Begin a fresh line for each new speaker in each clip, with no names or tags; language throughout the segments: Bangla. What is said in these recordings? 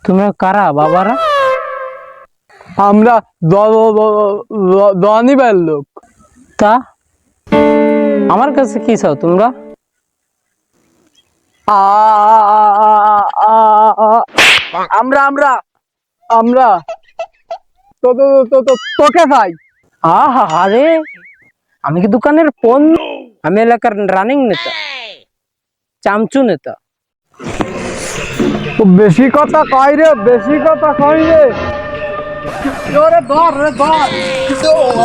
তোমরা কারা বাবারা?
আমরা ধনীবার লোক।
তা আমার কাছে কি চাও তোমরা?
আমরা আমরা আমরা তো তো তো তো তোকে ভাই।
আহা আরে, আমি কি দোকানের পণ্য? আমি এলাকার রানিং নেতা, চামচু নেতা।
বেশি কথা কই রে, বেশি কথা কই রে। ওরে ধর রে ধর।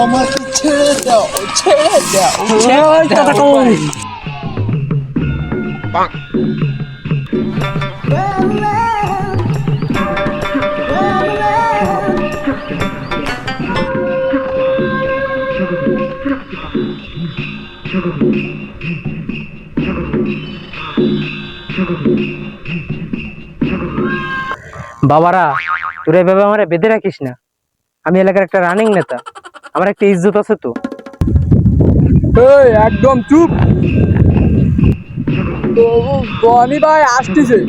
আমাকে ছেড়ে দাও, ছেড়ে দাও।
ওই কথা কই। বাবারা, তোরা এভাবে আমারে বেঁধে রাখিস না। আমি এলাকার একটা রানিং নেতা, আমার একটা ইজ্জত আছে তো।
এই একদম চুপ। তো ধনী ভাই আসতেছে।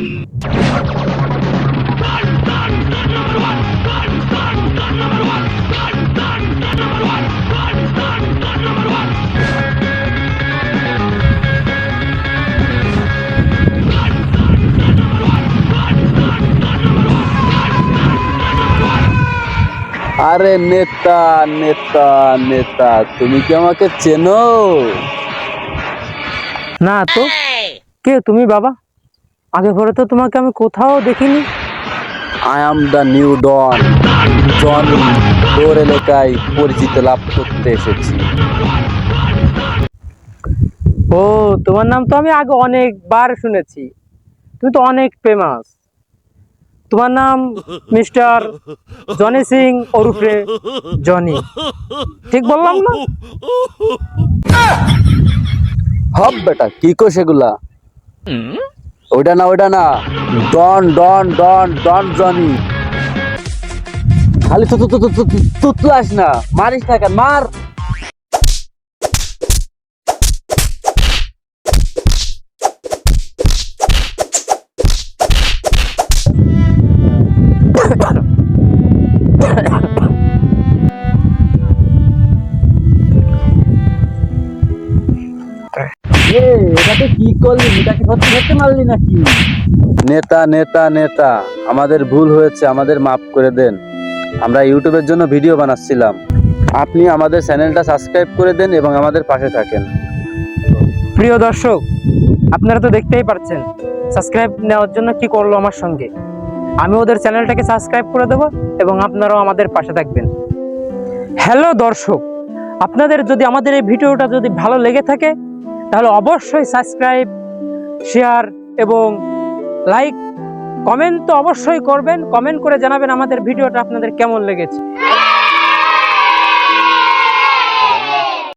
আরে নেতা নেতা নেতা, তুমি কি আমাকে চেনো?
না তো, কে তুমি বাবা? আগে পরে তো তোমাকে আমি কোথাও দেখিনি।
I am the new Don, Johnny. তোর এলাকায় পরিচিত লাভ করতে এসেছি।
ও, তোমার নাম তো আমি আগে অনেকবার শুনেছি। তুমি তো অনেক ফেমাস। তোমার নাম মিস্টার জনি সিং ওরফে জনি, ঠিক বললাম না?
হব বেটা, কি কো সেগুলা? ওইটা না, ওইটা না। ডন ডন ডন ডন জনি। খালি তো তুতলাস না, মারিস না কেন? মার। এটাকে কি করলি? এটাকে সত্যি সত্যি মারলি নাকি? নেতা নেতা নেতা, আমাদের ভুল হয়েছে, আমাদের মাফ করে দেন। আমরা ইউটিউবের জন্য ভিডিও বানাচ্ছিলাম। আপনি আমাদের চ্যানেলটা সাবস্ক্রাইব করে দেন এবং আমাদের পাশে থাকেন।
প্রিয় দর্শক, আপনারা তো দেখতেই পাচ্ছেন সাবস্ক্রাইব নেওয়ার জন্য কি করলো আমার সঙ্গে। আমি ওদের চ্যানেলটাকে সাবস্ক্রাইব করে দেবো এবং আপনারাও আমাদের পাশে থাকবেন। হ্যালো দর্শক, আপনাদের যদি আমাদের এই ভিডিওটা যদি ভালো লেগে থাকে তাহলে অবশ্যই সাবস্ক্রাইব, শেয়ার এবং লাইক, কমেন্ট তো অবশ্যই করবেন। কমেন্ট করে জানাবেন আমাদের ভিডিওটা আপনাদের কেমন লেগেছে।